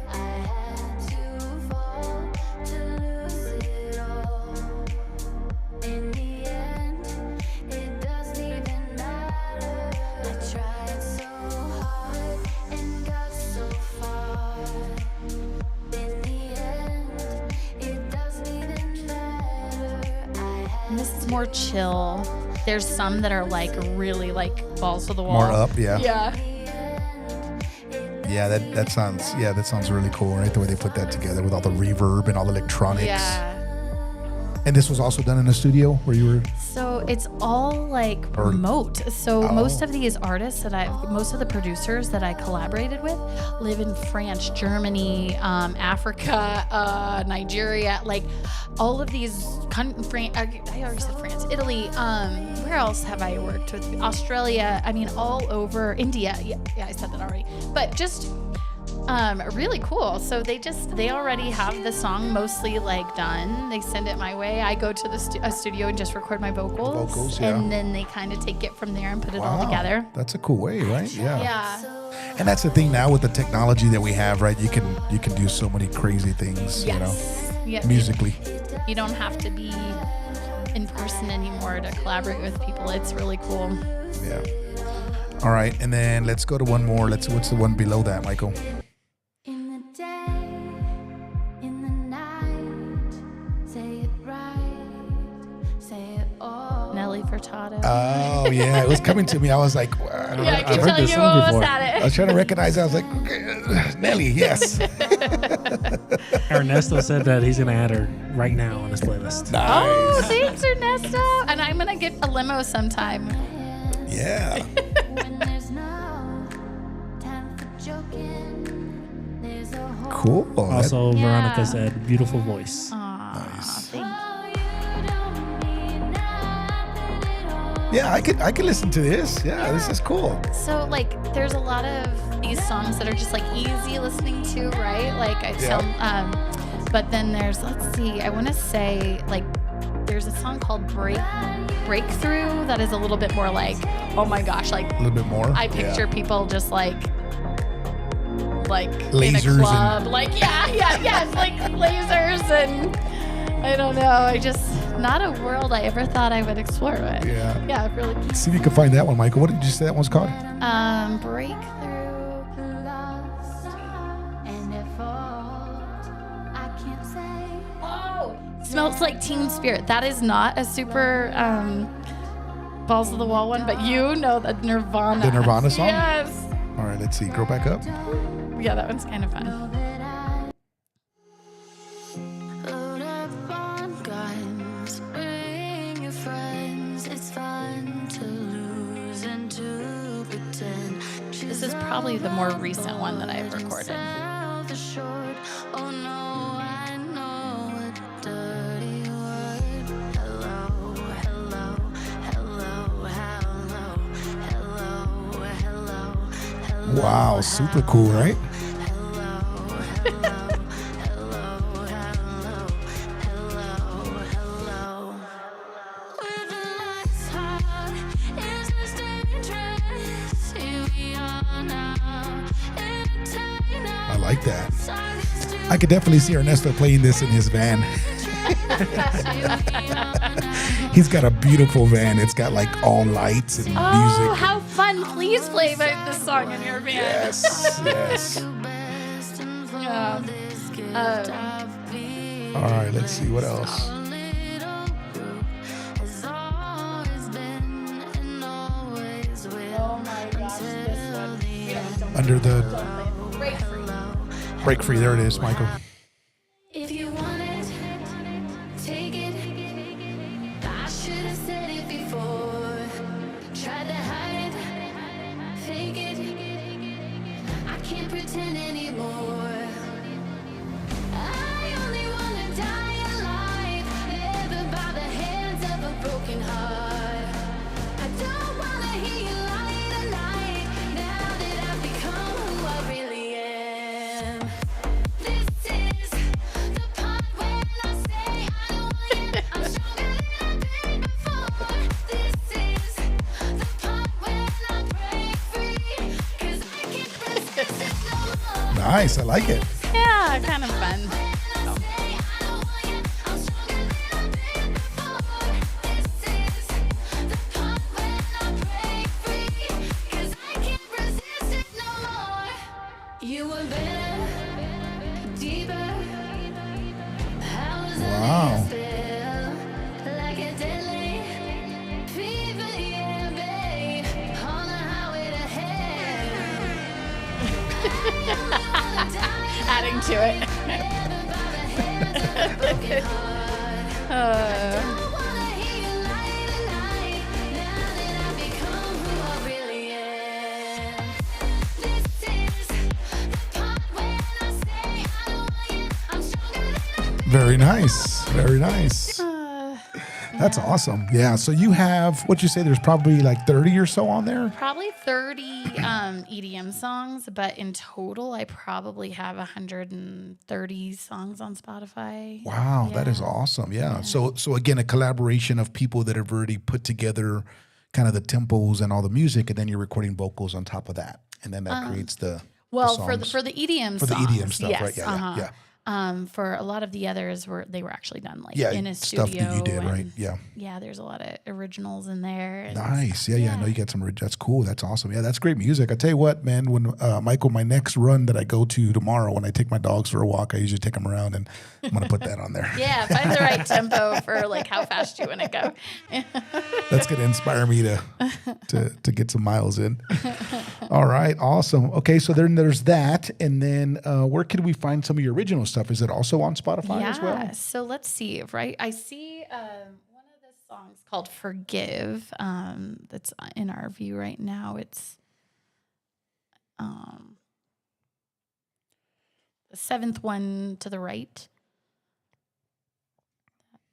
I had to fall to lose it all. In the end, it doesn't even matter. I tried so hard and got so far. In the end, it doesn't even matter. And this is more chill. There's some that are like really like balls to the wall. More up, yeah. Yeah. Yeah, that sounds really cool, right? The way they put that together with all the reverb and all the electronics. Yeah. And this was also done in a studio where you were. So it's all like remote. So most of these artists most of the producers that I collaborated with live in France, Germany, Africa, Nigeria, like all of these I already said France, Italy. Where else have I worked with? Australia. All over India. Yeah, I said that already. But just really cool. So they already have the song mostly like done. They send it my way. I go to a studio and just record my vocals. Yeah. And then they kind of take it from there and put it all together. That's a cool way, right? Yeah. Yeah. And that's the thing now with the technology that we have, right? You can do so many crazy things, Yeah. musically. You don't have to be in person anymore to collaborate with people. It's really cool. Yeah. All right, and then let's go to one more. What's the one below that, Michael? In the day, in the night, say it right, say it all. Nelly Furtado. Oh yeah, it was coming to me. I was like, I I've keep heard telling this you song almost before. at I it. was trying to recognize it. I was like, okay, Nelly, yes. Ernesto said that he's gonna add her right now on his playlist. Nice. Thanks, Ernesto. And I'm going to get a limo sometime. Yeah. When there's no time for joking, there's a whole Cool. Also, Yeah. Veronica said, beautiful voice. Nice. Thank you. you don't mean nothing at all. Yeah, I could listen to this. Yeah, this is cool. So, like, there's a lot of these songs that are just, like, easy listening to, right? Like, but then there's, let's see, I want to say, like, there's a song called Breakthrough that is a little bit more like, oh my gosh, like, A little bit more. I picture people just, like Lasers in a club. and- It's like lasers and I don't know. Not a world I ever thought I would explore, but Yeah. really. See if you can find that one, Michael. What did you say that one's called? Breakthrough. Lost and at fault, I can't say. Oh, Smells Like Teen Spirit. That is not a super balls to the wall one, but you know the Nirvana. The Nirvana song? Yes. All right, let's see. Go back up. Yeah, that one's kind of fun. Load up on guns, bring your friends. It's fun to lose and to pretend. This is probably the more recent one that I've recorded. Wow, super cool, right? I like that. I could definitely see Ernesto playing this in his van. He's got a beautiful van. It's got like all lights and Oh, music. how fun. Please play this song in your van. Yes, yes. All right, let's see what else. Oh my gosh, this one. Under the break free. There it is, Michael. If you want it, take it. I should have said it before. Tried to hide it, fake it. I can't pretend anymore. I only want to die alive, never by the hands of a broken heart. I don't want to hear you lie tonight, now that I've become who I really am. This is the part when I say I don't want it. I'm stronger than I've been before. This is the part when I break free, 'cause I can't resist it no more. Nice, I like it. Yeah, kind of fun. Wow. Adding to it. Very nice. Very nice. That's awesome. Yeah. So you have, what you say, there's probably like 30 or so on there? Probably 30 EDM songs, but in total, I probably have 130 songs on Spotify. Wow, that is Yeah. awesome. Yeah. So again, a collaboration of people that have already put together kind of the tempos and all the music, and then you're recording vocals on top of that. And then that creates the Well, songs. for the EDM For the songs, EDM stuff, yes, right? Yeah, yeah. For a lot of the others, they were actually done like Yeah, in a stuff studio. that you did, right? and, Yeah. Yeah, there's a lot of originals in there. And Nice. Yeah. I know you got some. That's cool. That's awesome. Yeah, that's great music. I tell you what, man. When Michael, my next run that I go to tomorrow, when I take my dogs for a walk, I usually take them around, and I'm gonna put that on there. Yeah, find the right tempo for like how fast you want to go. That's gonna inspire me to get some miles in. All right, awesome. Okay, so then there's that, and then where can we find some of your original stuff? Is it also on Spotify as well? Yeah, so let's see, right? I see one of the songs called Forgive that's in our view right now. It's the seventh one to the right.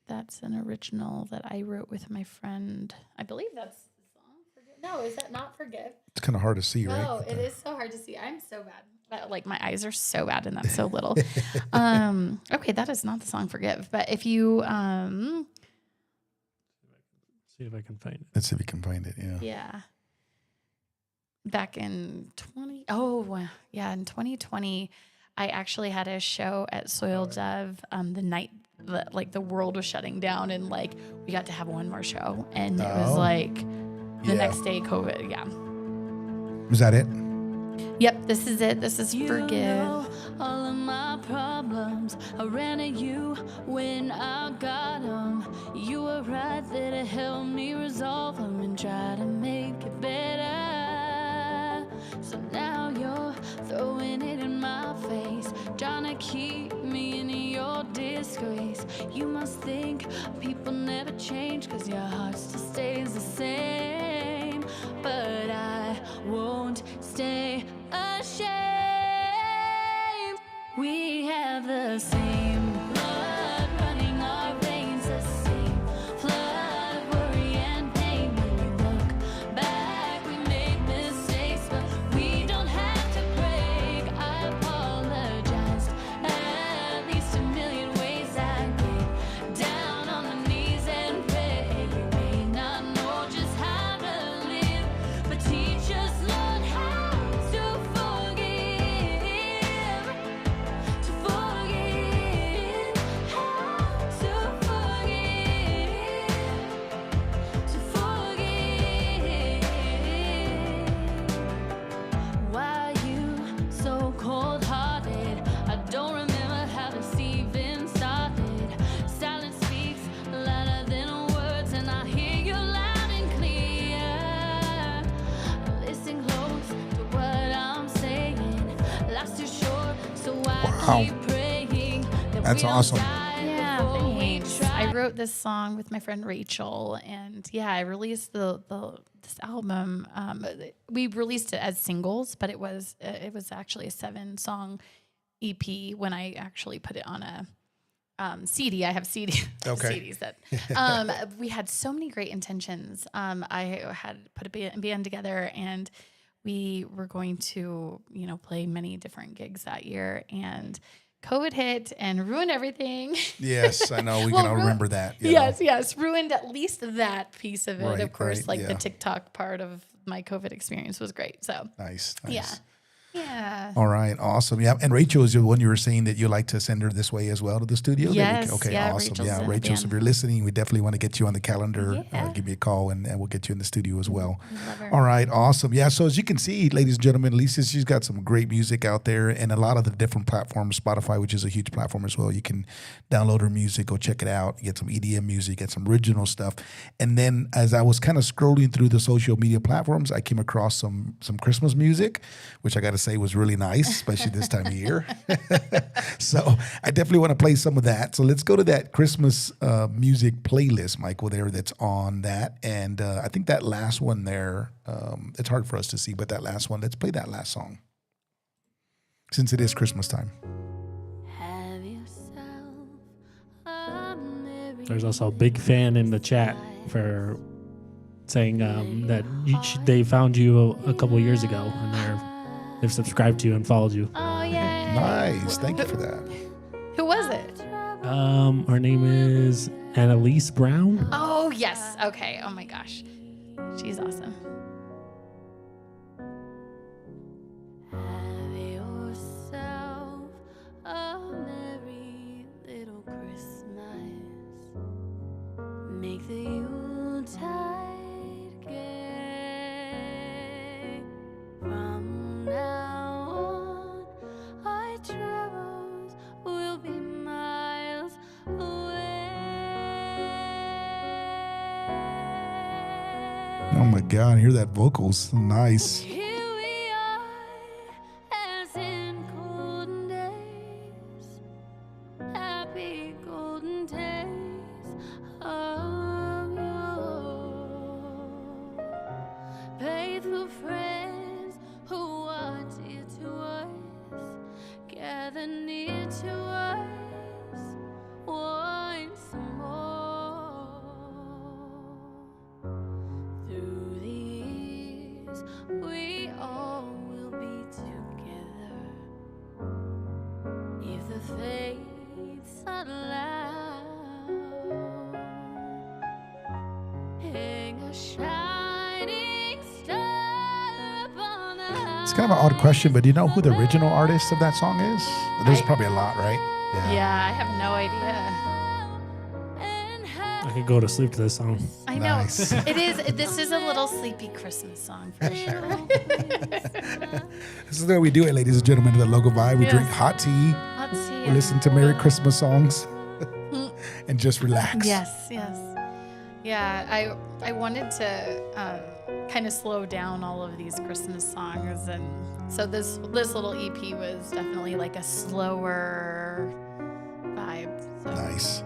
That's an original that I wrote with my friend. I believe that's the song. Forgive. No, is that not Forgive? It's kind of hard to see, right? No, it is so hard to see. I'm so bad. Like my eyes are so bad and that's so little. Okay, that is not the song Forgive. But if you See if I can find it. Let's see if we can find it. Yeah. yeah. Back in in 2020, I actually had a show at Soil Dove the night that like the world was shutting down, and like we got to have one more show, and it was like the next day COVID. Yeah. Was that it? Yep, this is it. This is Forgive. All of my problems, I ran at you when I got them. You were right there to help me resolve them and try to make it better. So now you're throwing it in my face, trying to keep me in your disgrace. You must think people never change, 'cause your heart still stays the same. But I won't stay Wow. That's awesome. Yeah, thanks. I wrote this song with my friend Rachel, and yeah, I released this album. We released it as singles, but it was actually a 7-song EP when I actually put it on a CD. I have CDs that we had so many great intentions. I had put a band together, and we were going to, play many different gigs that year, and COVID hit and ruined everything. Yes, I know. We can all remember that. you know. Yes. Ruined at least that piece of it. Right, of course, right, the yeah. TikTok part of my COVID experience was great. So Nice. yeah. All right, awesome. Yeah, and Rachel is the one you were saying that you like to send her this way as well to the studio. Yes, Okay, yeah, awesome. Rachel's Yeah, in the Rachel, so if band. you're listening, we definitely want to get you on the calendar. Yeah. Give me a call, and we'll get you in the studio as well. Love her. All right, awesome. Yeah, so as you can see, ladies and gentlemen, Elise, she's got some great music out there, and a lot of the different platforms, Spotify, which is a huge platform as well. You can download her music, go check it out, get some EDM music, get some original stuff. And then as I was kind of scrolling through the social media platforms, I came across some Christmas music, which I got to say was really nice, especially this time of year. So I definitely want to play some of that. So let's go to that Christmas music playlist, Michael, there that's on that. And I think that last one there, it's hard for us to see, but that last one, let's play that last song since it is Christmas time. Have yourself a merry There's also a big fan in the chat for saying that they found you a couple of years ago, and they've subscribed to you and followed you. Oh yay. Nice. Thank you for that. Who was it? Her name is Elise Brown. Oh yes. Okay. Oh my gosh. She's awesome. Have yourself a merry little Christmas. Make the Yuletide gay. From now on, our troubles will be miles away. Oh my God, hear that vocals. Nice. Here we are, as in golden days, happy golden days of yore. Faithful friends who are dear to us, gather near to us once more. Through the years, we all will be together if the fates allow. Hang a shining star upon the It's kind of an odd question, but do you know who the original artist of that song is? There's probably a lot, right? Yeah, I have no idea. I could go to sleep to this song. I know. Nice. This is a little sleepy Christmas song for sure. This is the way we do it, ladies and gentlemen, the Logo Vibe. We Yes. drink hot tea, Let's see. we listen to Merry Christmas songs, and just relax. Yes. Yeah, I wanted to kind of slow down all of these Christmas songs, and so this little EP was definitely like a slower vibe. So. Nice.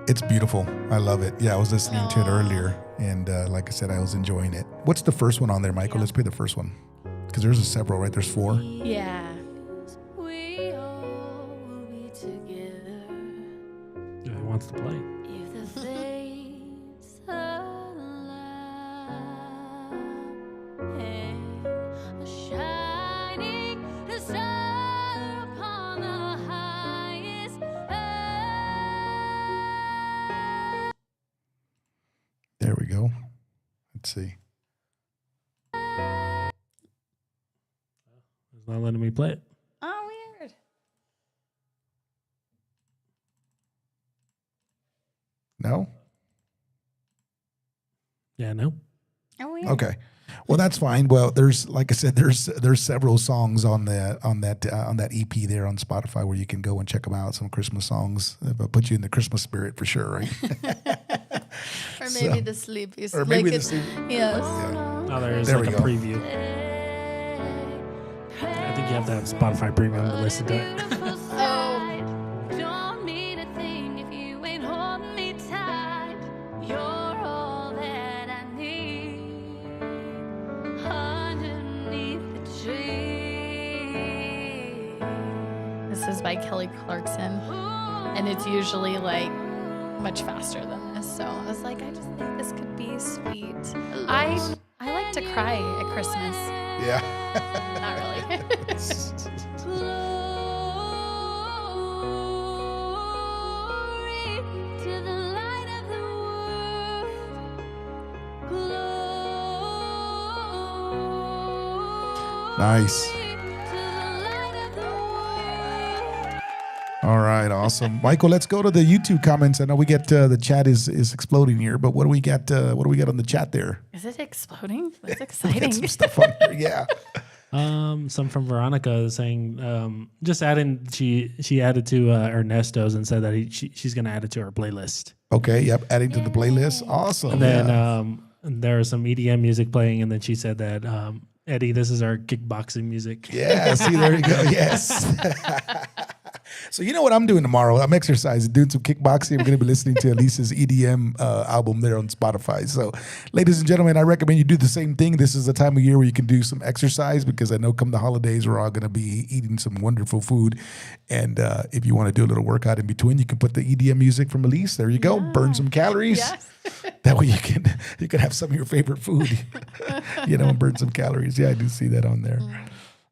It's beautiful. I love it. Yeah, I was listening to it earlier, and like I said, I was enjoying it. What's the first one on there, Michael? Let's play the first one. Because there's several, right? There's 4. Yeah. We all will be together If it wants to play. if the fates allow. Hang a shining star upon the highest earth. There we go. Let's see. It's not letting me play it. Oh, weird. No? Yeah, no. Oh, weird. Okay. Well, that's fine. Well, there's, like I said, there's several songs on that EP there on Spotify where you can go and check them out. Some Christmas songs, but put you in the Christmas spirit for sure, right? Or maybe the sleepy. Or maybe Yes. Oh, there's There like we a go. preview. I think think you have to have Spotify Premium to listen to it. Don't mean a thing if you ain't holding me tight. You're all that I need underneath the tree. This is by Kelly Clarkson, and it's usually like much faster than this. So I was like, I just think this could be sweet. I like to cry at Christmas. Yeah. Not really. Glory to the light of the world. Glory Nice. to the light of the world. All right, awesome, Michael. Let's go to the YouTube comments. I know we get the chat is exploding here, but what do we got? What do we got on the chat there? Is it exploding? That's We got exciting. some stuff on here. Yeah. Some from Veronica saying, just adding, she added to Ernesto's and said that she's going to add it to her playlist. Okay. Yep. Adding to the playlist. Awesome. And then yeah. there was some EDM music playing, and then she said that, Eddie, this is our kickboxing music. Yeah. See, there you go. Yes. So you know what I'm doing tomorrow? I'm exercising, doing some kickboxing. I'm going to be listening to Elise's EDM album there on Spotify. So, ladies and gentlemen, I recommend you do the same thing. This is the time of year where you can do some exercise, because I know come the holidays, we're all going to be eating some wonderful food. And if you want to do a little workout in between, you can put the EDM music from Elise. There you go. Burn some calories. Yes. That way you can have some of your favorite food, and burn some calories. Yeah, I do see that on there.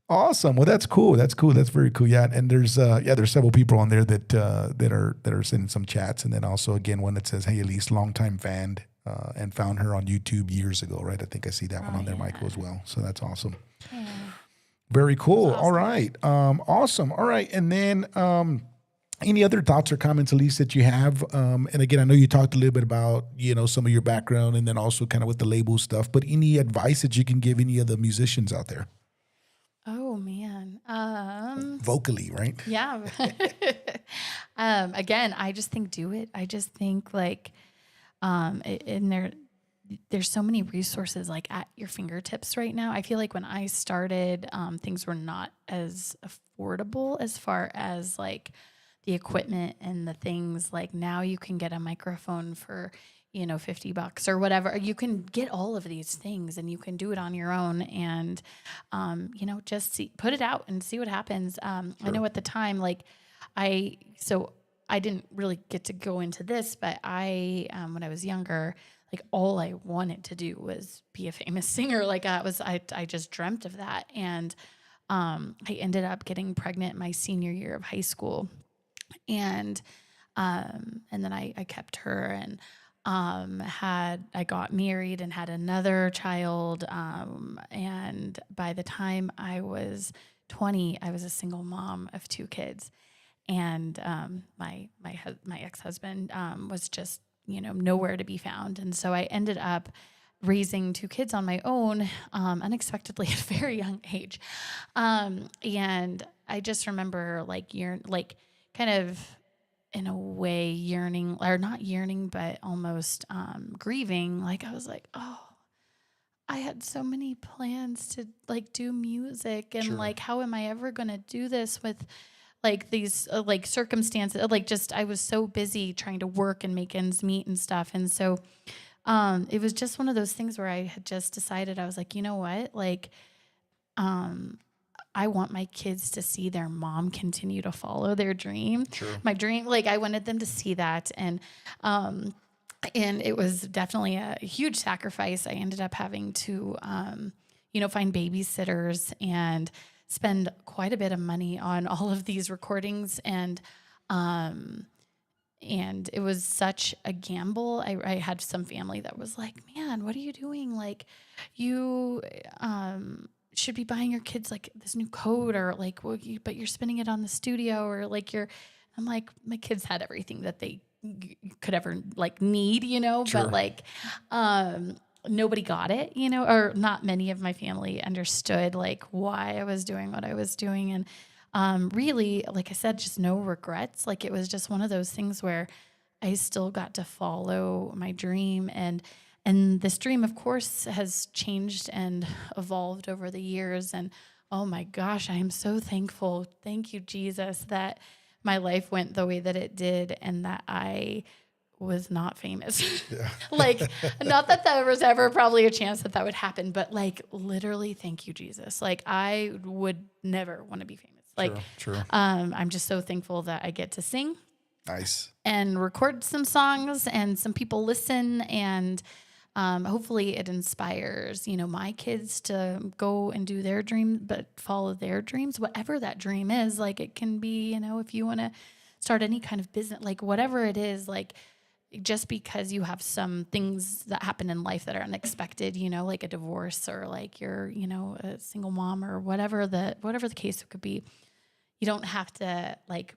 Awesome. Well, that's cool. That's cool. That's very cool. Yeah, and there's several people on there that are sending some chats, and then also again one that says, "Hey, Elise, longtime fan, and found her on YouTube years ago." Right? I think I see that one on there, Michael, as well. So that's awesome. Yeah. Very cool. All right. Awesome. All right, and then any other thoughts or comments, Elise, that you have? And again, I know you talked a little bit about some of your background, and then also kind of with the label stuff. But any advice that you can give any of the musicians out there? Oh man. Vocally, right? Yeah. Again, I just think do it. I just think there's so many resources like at your fingertips right now. I feel like when I started, things were not as affordable as far as like the equipment and the things. Like now you can get a microphone for $50 or whatever. You can get all of these things and you can do it on your own and, just put it out and see what happens. I know at the time, I didn't really get to go into this, but when I was younger, all I wanted to do was be a famous singer. I just dreamt of that. And, I ended up getting pregnant my senior year of high school and then I kept her and, I got married and had another child. And by the time I was 20, I was a single mom of 2 kids. And, my ex-husband, was just, nowhere to be found. And so I ended up raising 2 kids on my own, unexpectedly at a very young age. And I just remember kind of, in a way yearning, or not yearning, but almost grieving. I was like, oh, I had so many plans to do music and how am I ever going to do this with these circumstances? I was so busy trying to work and make ends meet and stuff. And so it was just one of those things where I had just decided, I was like, you know what? I want my kids to see their mom continue to follow their dream. Sure. My dream, I wanted them to see that. And it was definitely a huge sacrifice. I ended up having to, find babysitters and spend quite a bit of money on all of these recordings. And it was such a gamble. I had some family that was like, man, what are you doing? You, should be buying your kids this new coat or but you're spending it on the studio or I'm like, my kids had everything that they could ever need, sure. But nobody got it, or not many of my family understood why I was doing what I was doing. And really, like I said, just no regrets. It was just one of those things where I still got to follow my dream. And this dream, of course, has changed and evolved over the years. And oh my gosh, I am so thankful. Thank you, Jesus, that my life went the way that it did and that I was not famous. Like, not that there was ever probably a chance that that would happen, but like literally, thank you, Jesus. Like, I would never want to be famous. Like, True. I'm just so thankful that I get to sing Nice. and record some songs and some people listen, and hopefully it inspires, my kids to go and do their dream, but follow their dreams, whatever that dream is. Like, it can be, if you want to start any kind of business, like whatever it is, like just because you have some things that happen in life that are unexpected, like a divorce or like you're, a single mom or whatever the case could be, you don't have to like,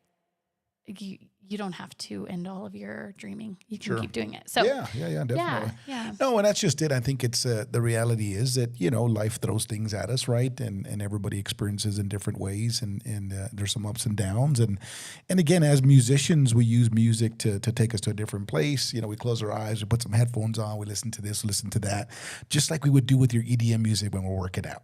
you don't have to end all of your dreaming. You can keep doing it. So yeah, definitely. Yeah. No, and that's just it. I think it's the reality is that life throws things at us, right? And everybody experiences in different ways, and there's some ups and downs. And again, as musicians, we use music to take us to a different place. We close our eyes, we put some headphones on, we listen to this, listen to that, just like we would do with your EDM music when we're working out.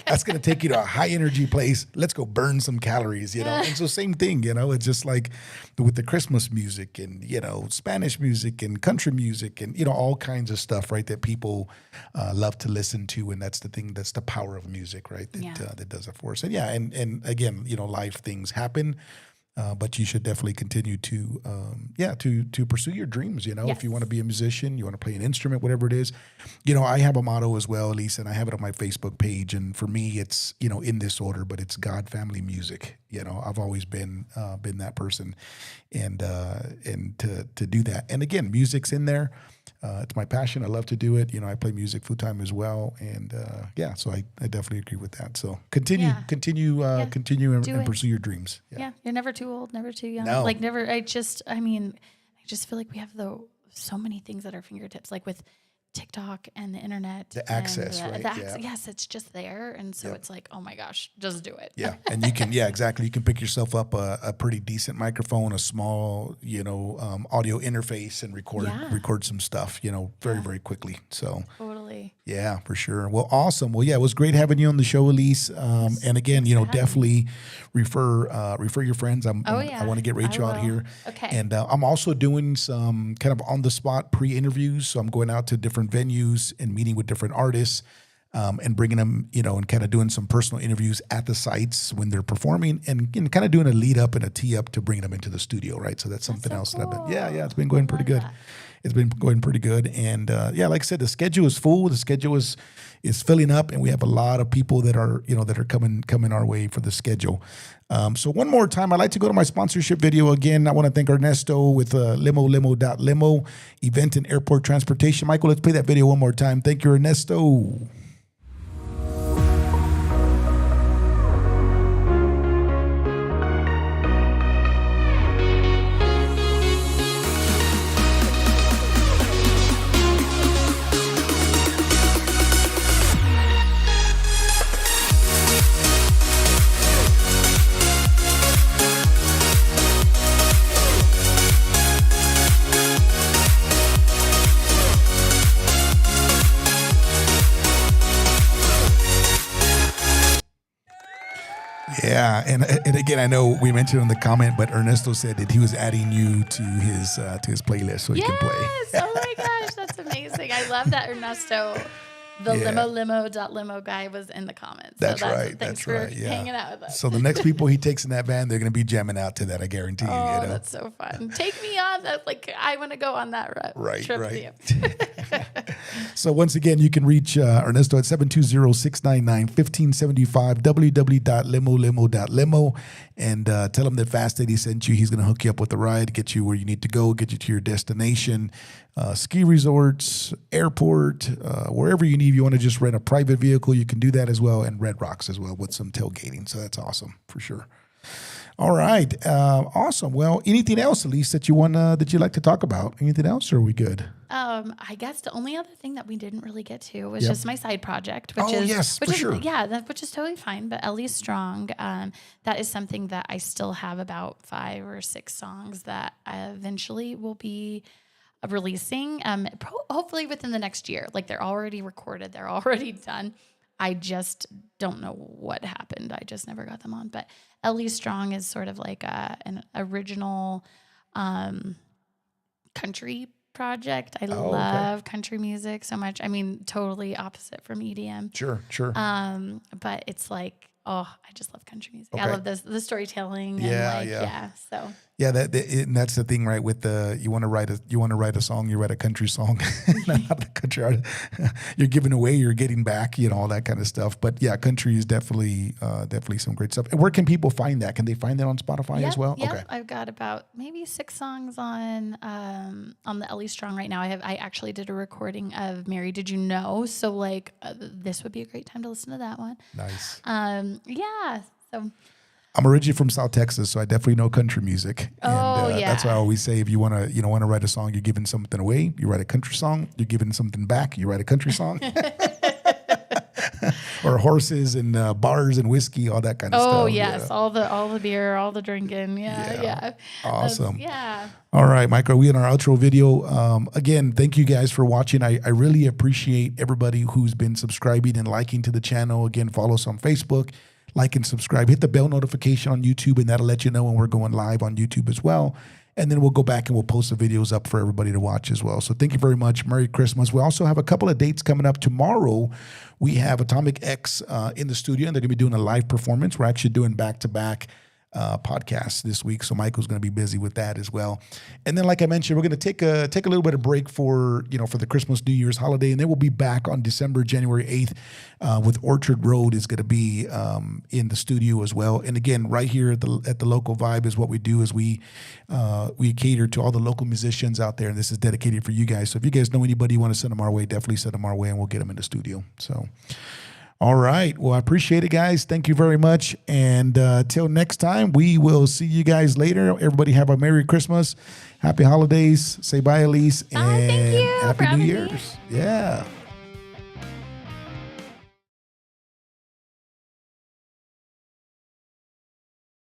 That's going to take you to a high energy place. Let's go burn some calories. And so same thing. It's just like with the Christmas music and, Spanish music and country music and, all kinds of stuff, right, that people love to listen to. And that's the thing, that's the power of music, right, that does it for us. And and again, life things happen. But you should definitely continue to pursue your dreams. If you want to be a musician, you want to play an instrument, whatever it is. I have a motto as well, Elise, and I have it on my Facebook page. And for me, it's in this order, but it's God, family, music. I've always been that person, and to do that. And again, music's in there. It's my passion. I love to do it. I play music full time as well, and so I definitely agree with that. So continue and pursue your dreams. Yeah, you're never too old, never too young. No. Like never. I just feel like we have so many things at our fingertips, like with TikTok and the internet, the access, and right? Yes, it's just there, and so it's like, oh my gosh, just do it. Yeah, and you can, exactly. You can pick yourself up a pretty decent microphone, a small, audio interface, and record some stuff, very very quickly. So totally. Yeah, for sure. Well, awesome. Well, yeah, it was great having you on the show, Elise. And again, definitely refer your friends. I want to get Rachel out here. Okay. And I'm also doing some kind of on the spot pre-interviews. So I'm going out to different venues and meeting with different artists. And bringing them, and kind of doing some personal interviews at the sites when they're performing, and kind of doing a lead up and a tee up to bring them into the studio, right? So that's something else that I've been, it's been going pretty good. It's been going pretty good, and like I said, the schedule is full. The schedule is filling up, and we have a lot of people that are coming our way for the schedule. So one more time, I'd like to go to my sponsorship video again. I want to thank Ernesto with limo.limo event and airport transportation. Michael, let's play that video one more time. Thank you, Ernesto. Yeah, and again, I know we mentioned in the comment, but Ernesto said that he was adding you to his playlist so he can play. Yes! Oh my gosh, that's amazing. I love that, Ernesto. The limo.limo guy was in the comments. That's so right. Thanks for hanging out with us. So the next people he takes in that van, they're going to be jamming out to that. I guarantee you. Oh, that's so fun. Take me on that. Like, I want to go on that trip with you. So once again, you can reach Ernesto at 720-699-1575, www.limo.limo, and tell him that Fast Eddie sent you. He's going to hook you up with the ride, get you where you need to go, get you to your destination, ski resorts, airport, wherever you need. If you want to just rent a private vehicle, you can do that as well, and Red Rocks as well with some tailgating. So that's awesome for sure. All right, awesome. Well, anything else, Elise, that you'd like to talk about? Anything else, or are we good? I guess the only other thing that we didn't really get to was just my side project, which sure. which is totally fine. But Ellie Strong, that is something that I still have about 5 or 6 songs that I eventually will be releasing. Hopefully within the next year. Like, they're already recorded, they're already done. I just don't know what happened. I just never got them on. But Ellie Strong is sort of like an original country project. I love country music so much. I mean, totally opposite from EDM. Sure. But it's like, I just love country music. Okay. I love the storytelling. Yeah, and yeah. So Yeah, and that's the thing, right? With you want to write a song, you write a country song, not the country artist. You're giving away, you're getting back, all that kind of stuff. But yeah, country is definitely some great stuff. And where can people find that? Can they find that on Spotify as well? Yeah, Okay. I've got about maybe 6 songs on the Ellie Strong right now. I actually did a recording of Mary Did You Know? So like this would be a great time to listen to that one. Nice. Yeah. So I'm originally from South Texas, so I definitely know country music. And yeah. that's why I always say, if you want to write a song, you're giving something away. You write a country song. You're giving something back. You write a country song. Or horses and bars and whiskey, all that kind of stuff. Oh yes, all the beer, all the drinking. Yeah. Awesome. Yeah. All right, Micro, we in our outro video. Again, thank you guys for watching. I really appreciate everybody who's been subscribing and liking to the channel. Again, follow us on Facebook, like and subscribe. Hit the bell notification on YouTube, and that'll let you know when we're going live on YouTube as well. And then we'll go back and we'll post the videos up for everybody to watch as well. So thank you very much. Merry Christmas. We also have a couple of dates coming up. Tomorrow, we have Atomic X in the studio, and they're going to be doing a live performance. We're actually doing back-to-back podcasts this week, so Michael's going to be busy with that as well. And then, like I mentioned, we're going to take a little bit of break for the Christmas, New Year's holiday, and then we'll be back on January 8th with Orchard Road is going to be in the studio as well. And again, right here at the local vibe is what we do is we cater to all the local musicians out there, and this is dedicated for you guys. So if you guys know anybody you want to send them our way, definitely send them our way, and we'll get them in the studio. So. All right. Well, I appreciate it, guys. Thank you very much. And till next time, we will see you guys later. Everybody have a Merry Christmas. Happy holidays. Say bye, Elise. And thank you for Happy New having me. Year's. Yeah.